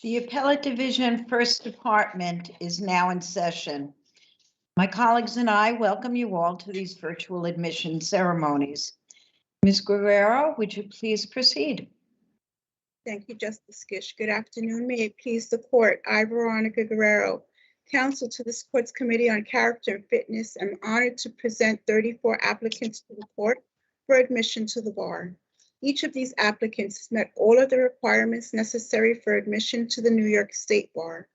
The Appellate Division First Department is now in session. My colleagues and I welcome you all to these virtual admission ceremonies. Ms. Guerrero, would you please proceed? Thank you, Justice Gish. Good afternoon. May it please the court. I, Veronica Guerrero, counsel to this court's Committee on Character and Fitness, am honored to present 34 applicants to the court for admission to the bar. Each of these applicants has met all of the requirements necessary for admission to the New York State Bar.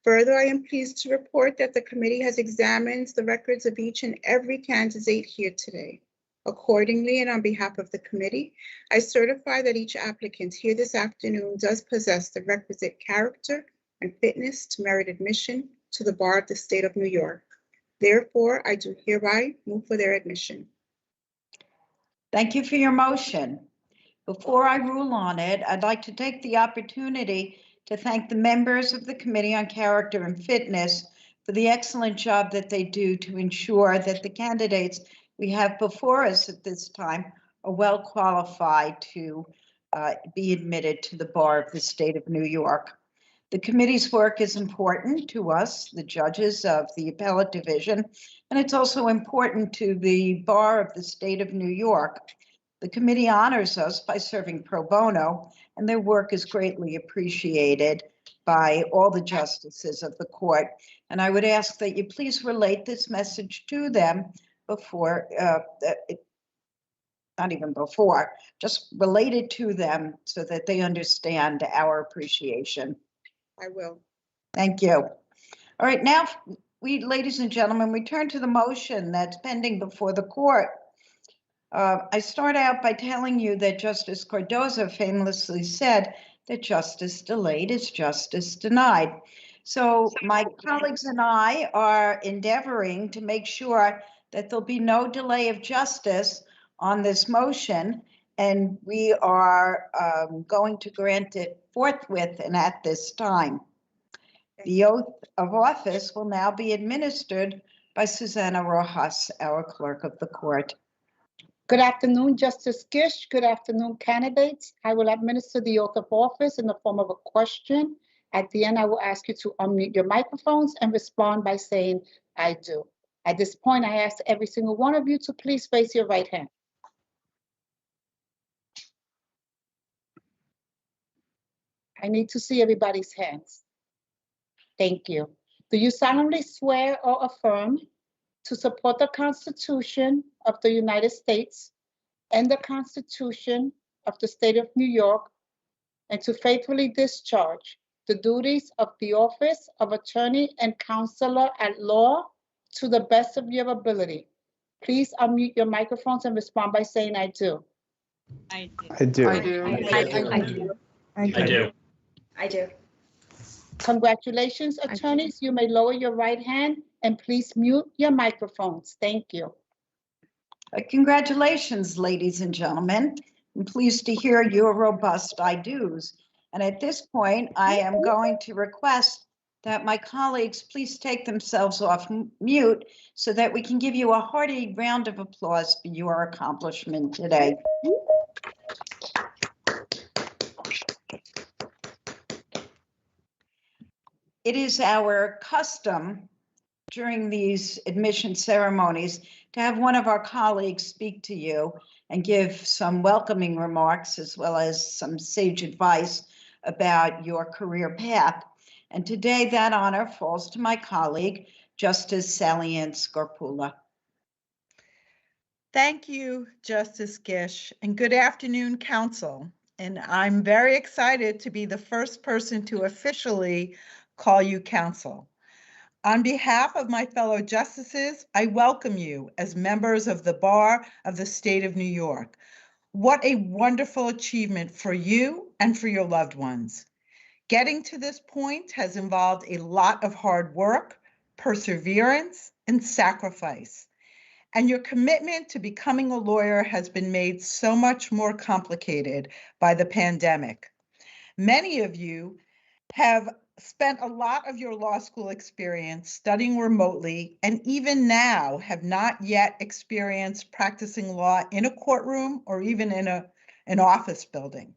Further, I am pleased to report that the committee has examined the records of each and every candidate here today. Accordingly, and on behalf of the committee, I certify that each applicant here this afternoon does possess the requisite character and fitness to merit admission to the bar of the state of New York. Therefore, I do hereby move for their admission. Thank you for your motion. Before I rule on it, I'd like to take the opportunity to thank the members of the Committee on Character and Fitness for the excellent job that they do to ensure that the candidates we have before us at this time are well qualified to be admitted to the bar of the state of New York. The committee's work is important to us, the judges of the Appellate Division, and it's also important to the bar of the state of New York. The committee honors us by serving pro bono, and their work is greatly appreciated by all the justices of the court. And I would ask that you please relate this message to them before, not even before, just relate it to them so that they understand our appreciation. I will. Thank you. All right, now, ladies and gentlemen, we turn to the motion that's pending before the court. I start out by telling you that Justice Cardozo famously said that justice delayed is justice denied. So my colleagues and I are endeavoring to make sure that there'll be no delay of justice on this motion, and we are going to grant it forthwith and at this time. The oath of office will now be administered by Susana Rojas, our clerk of the court. Good afternoon, Justice Gish. Good afternoon, candidates. I will administer the oath of office in the form of a question. At the end, I will ask you to unmute your microphones and respond by saying, I do. At this point, I ask every single one of you to please raise your right hand. I need to see everybody's hands. Thank you. Do you solemnly swear or affirm to support the Constitution of the United States and the Constitution of the State of New York, and to faithfully discharge the duties of the office of Attorney and Counselor at Law to the best of your ability? Please unmute your microphones and respond by saying, I do. I do. I do. I do. I do. I do. I do. Congratulations, attorneys. You may lower your right hand and please mute your microphones. Thank you. Congratulations, ladies and gentlemen. I'm pleased to hear your robust I do's. And at this point, I am going to request that my colleagues please take themselves off mute so that we can give you a hearty round of applause for your accomplishment today. It is our custom during these admission ceremonies to have one of our colleagues speak to you and give some welcoming remarks as well as some sage advice about your career path. And today that honor falls to my colleague, Justice Sally Ann Scarpula. Thank you, Justice Gish, and good afternoon, Council. And I'm very excited to be the first person to officially call you Council. On behalf of my fellow justices, I welcome you as members of the Bar of the State of New York. What a wonderful achievement for you and for your loved ones. Getting to this point has involved a lot of hard work, perseverance, and sacrifice. And your commitment to becoming a lawyer has been made so much more complicated by the pandemic. Many of you have spent a lot of your law school experience studying remotely, and even now have not yet experienced practicing law in a courtroom or even in an office building.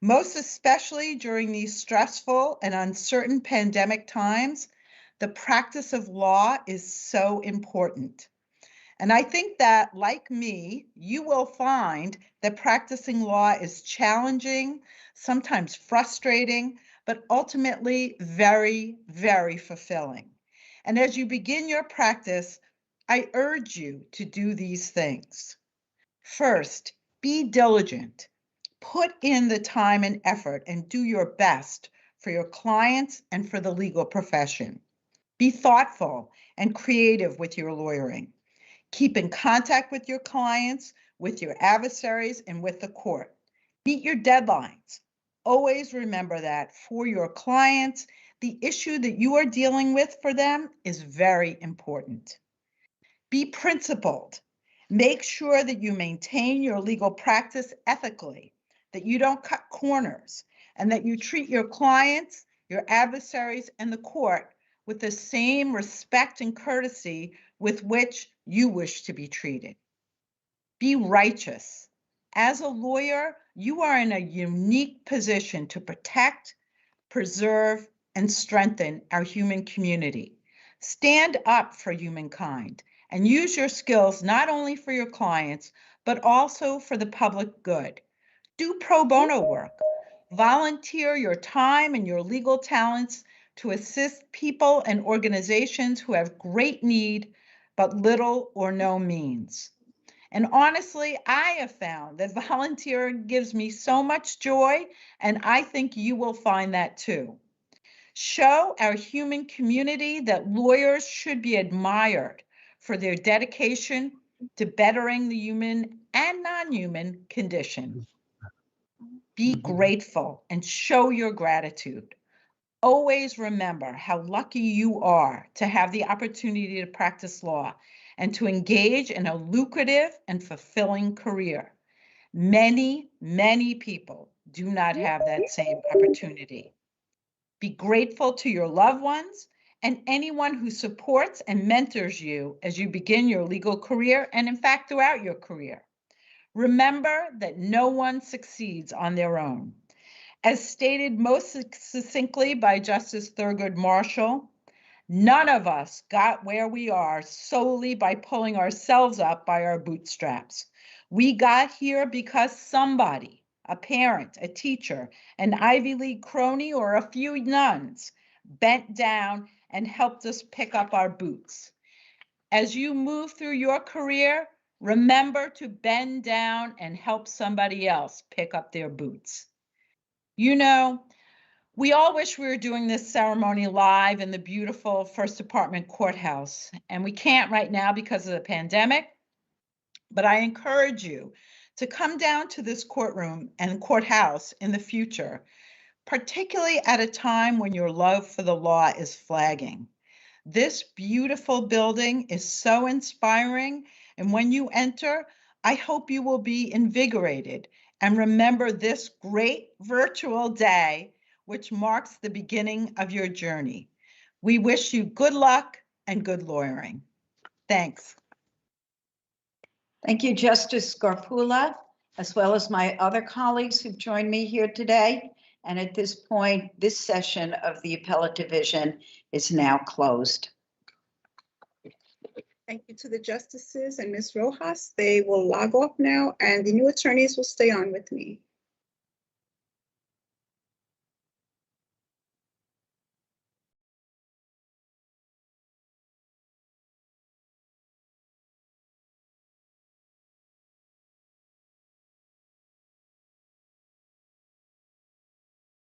Most especially during these stressful and uncertain pandemic times, the practice of law is so important. And I think that, like me, you will find that practicing law is challenging, sometimes frustrating, but ultimately very, very fulfilling. And as you begin your practice, I urge you to do these things. First, be diligent. Put in the time and effort and do your best for your clients and for the legal profession. Be thoughtful and creative with your lawyering. Keep in contact with your clients, with your adversaries, and with the court. Meet your deadlines. Always remember that for your clients, the issue that you are dealing with for them is very important. Be principled. Make sure that you maintain your legal practice ethically, that you don't cut corners, and that you treat your clients, your adversaries, and the court with the same respect and courtesy with which you wish to be treated. Be righteous. As a lawyer, you are in a unique position to protect, preserve, and strengthen our human community. Stand up for humankind and use your skills not only for your clients, but also for the public good. Do pro bono work. Volunteer your time and your legal talents to assist people and organizations who have great need, but little or no means. And honestly, I have found that volunteering gives me so much joy, and I think you will find that too. Show our human community that lawyers should be admired for their dedication to bettering the human and non-human condition. Be grateful and show your gratitude. Always remember how lucky you are to have the opportunity to practice law and to engage in a lucrative and fulfilling career. Many, many people do not have that same opportunity. Be grateful to your loved ones and anyone who supports and mentors you as you begin your legal career and, in fact, throughout your career. Remember that no one succeeds on their own. As stated most succinctly by Justice Thurgood Marshall, none of us got where we are solely by pulling ourselves up by our bootstraps. We got here because somebody, a parent, a teacher, an Ivy League crony, or a few nuns bent down and helped us pick up our boots. As you move through your career, remember to bend down and help somebody else pick up their boots. You know, we all wish we were doing this ceremony live in the beautiful First Department Courthouse, and we can't right now because of the pandemic, but I encourage you to come down to this courtroom and courthouse in the future, particularly at a time when your love for the law is flagging. This beautiful building is so inspiring, and when you enter, I hope you will be invigorated and remember this great virtual day, which marks the beginning of your journey. We wish you good luck and good lawyering. Thanks. Thank you, Justice Scarpula, as well as my other colleagues who've joined me here today. And at this point, this session of the Appellate Division is now closed. Thank you to the justices and Ms. Rojas. They will log off now, and the new attorneys will stay on with me.